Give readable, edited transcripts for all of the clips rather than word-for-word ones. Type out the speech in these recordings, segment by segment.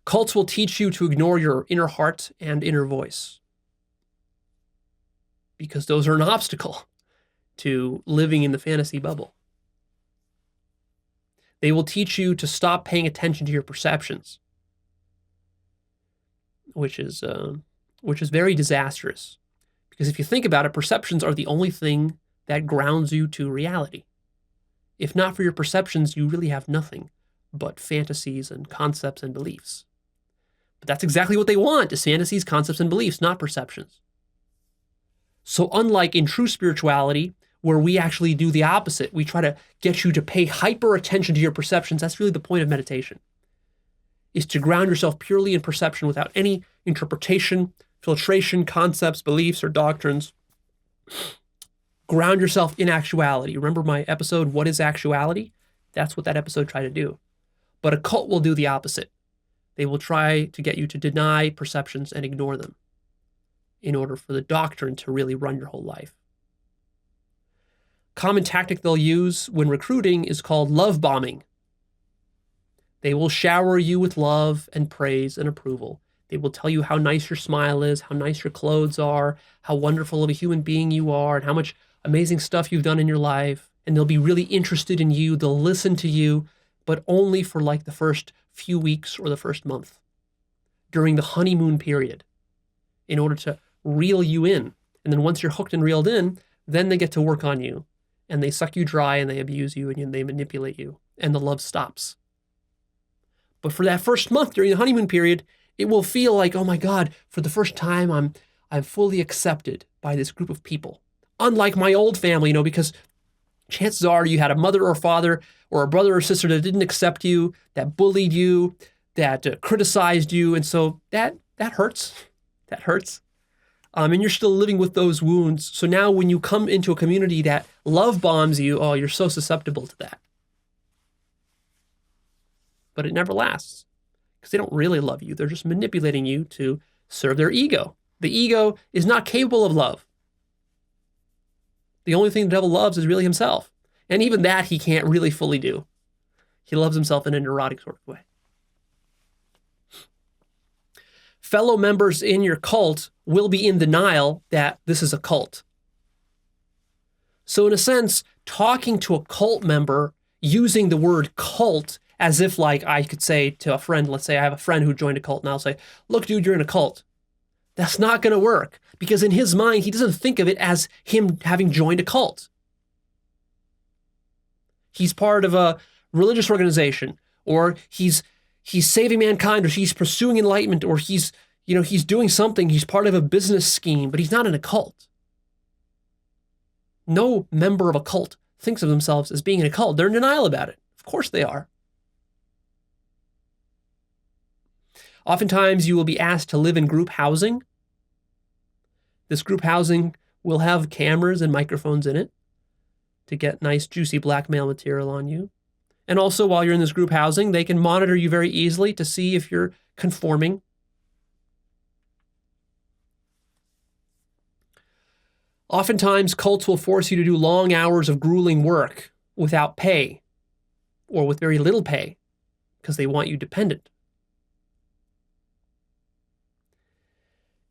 Cults will teach you to ignore your inner heart and inner voice, because those are an obstacle to living in the fantasy bubble. They will teach you to stop paying attention to your perceptions, which is very disastrous. Because if you think about it, perceptions are the only thing that grounds you to reality. If not for your perceptions, you really have nothing but fantasies and concepts and beliefs. But that's exactly what they want, is fantasies, concepts, and beliefs, not perceptions. So unlike in true spirituality, where we actually do the opposite, we try to get you to pay hyper attention to your perceptions. That's really the point of meditation, is to ground yourself purely in perception without any interpretation, filtration, concepts, beliefs, or doctrines. Ground yourself in actuality. Remember my episode, What is Actuality? That's what that episode tried to do. But a cult will do the opposite. They will try to get you to deny perceptions and ignore them in order for the doctrine to really run your whole life. Common tactic they'll use when recruiting is called love bombing. They will shower you with love and praise and approval. They will tell you how nice your smile is, how nice your clothes are, how wonderful of a human being you are, and how much amazing stuff you've done in your life. And they'll be really interested in you. They'll listen to you, but only for like the first few weeks or the first month during the honeymoon period in order to reel you in. And then once you're hooked and reeled in, then they get to work on you and they suck you dry and they abuse you and they manipulate you and the love stops. But for that first month during the honeymoon period, it will feel like, oh my God, for the first time, I'm fully accepted by this group of people. Unlike my old family, because chances are you had a mother or father or a brother or sister that didn't accept you, that bullied you, that criticized you. And so that hurts. That hurts. And you're still living with those wounds. So now when you come into a community that love bombs you, oh, you're so susceptible to that. But it never lasts because they don't really love you. They're just manipulating you to serve their ego. The ego is not capable of love. The only thing the devil loves is really himself. And even that he can't really fully do. He loves himself in a neurotic sort of way. Fellow members in your cult will be in denial that this is a cult. So in a sense, talking to a cult member using the word cult as if like I could say to a friend, let's say I have a friend who joined a cult and I'll say, look, dude, you're in a cult. That's not going to work because in his mind, he doesn't think of it as him having joined a cult. He's part of a religious organization, or he's saving mankind, or he's pursuing enlightenment, or he's doing something. He's part of a business scheme, but he's not in a cult. No member of a cult thinks of themselves as being in a cult. They're in denial about it. Of course they are. Oftentimes you will be asked to live in group housing. This group housing will have cameras and microphones in it to get nice, juicy blackmail material on you. And also, while you're in this group housing, they can monitor you very easily to see if you're conforming. Oftentimes, cults will force you to do long hours of grueling work without pay or with very little pay because they want you dependent.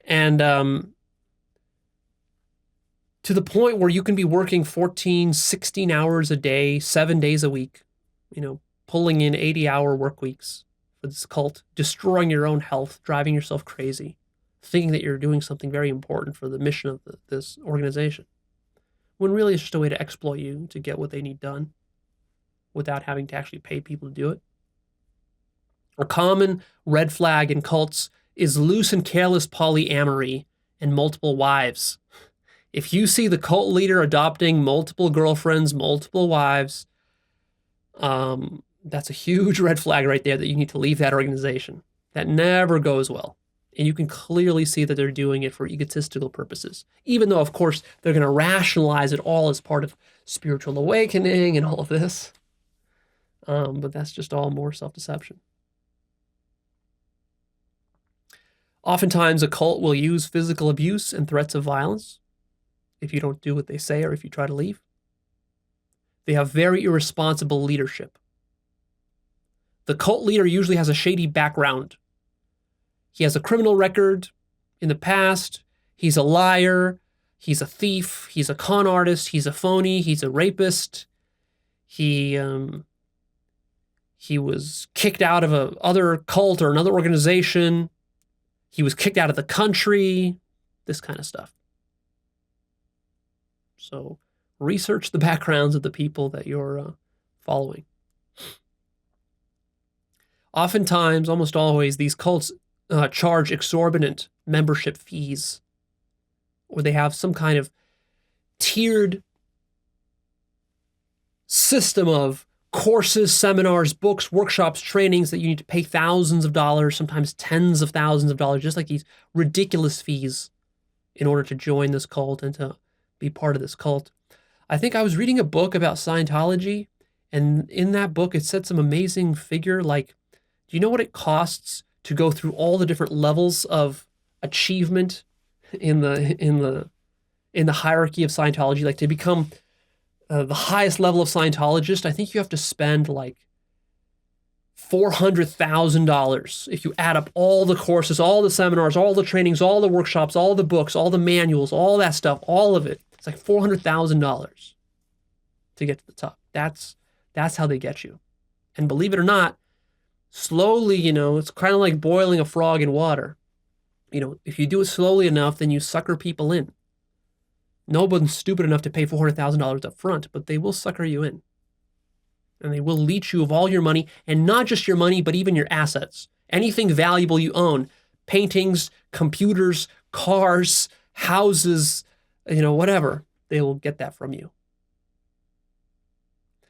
And to the point where you can be working 14, 16 hours a day, 7 days a week, pulling in 80-hour work weeks for this cult, destroying your own health, driving yourself crazy, thinking that you're doing something very important for the mission of this organization, when really it's just a way to exploit you to get what they need done without having to actually pay people to do it. A common red flag in cults is loose and careless polyamory and multiple wives. If you see the cult leader adopting multiple girlfriends, multiple wives, that's a huge red flag right there that you need to leave that organization. That never goes well. And you can clearly see that they're doing it for egotistical purposes, even though, of course, they're going to rationalize it all as part of spiritual awakening and all of this. But that's just all more self-deception. Oftentimes, a cult will use physical abuse and threats of violence if you don't do what they say or if you try to leave. They have very irresponsible leadership. The cult leader usually has a shady background He has a criminal record in the past. He's a liar. He's a thief. He's a con artist. He's a phony. He's a rapist. He was kicked out of a other cult or another organization. He was kicked out of the country. This kind of stuff. So research the backgrounds of the people that you're following. Oftentimes, almost always, these cults charge exorbitant membership fees, or they have some kind of tiered system of courses, seminars, books, workshops, trainings that you need to pay thousands of dollars, sometimes tens of thousands of dollars, just like these ridiculous fees in order to join this cult and to be part of this cult. I think I was reading a book about Scientology, and in that book it said some amazing figure like, do you know what it costs to go through all the different levels of achievement in the hierarchy of Scientology? Like to become the highest level of Scientologist, I think you have to spend like $400,000 if you add up all the courses, all the seminars, all the trainings, all the workshops, all the books, all the manuals, all that stuff, all of it. It's like $400,000 to get to the top. That's how they get you. And believe it or not, slowly, it's kind of like boiling a frog in water. If you do it slowly enough, then you sucker people in. Nobody's stupid enough to pay $400,000 up front, but they will sucker you in. And they will leech you of all your money, and not just your money, but even your assets. Anything valuable you own, paintings, computers, cars, houses, whatever, they will get that from you.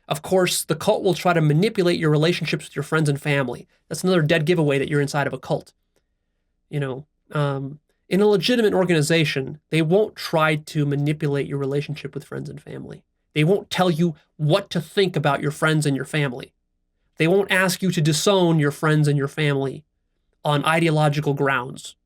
Of course, the cult will try to manipulate your relationships with your friends and family. That's another dead giveaway that you're inside of a cult. In a legitimate organization, they won't try to manipulate your relationship with friends and family. They won't tell you what to think about your friends and your family. They won't ask you to disown your friends and your family on ideological grounds.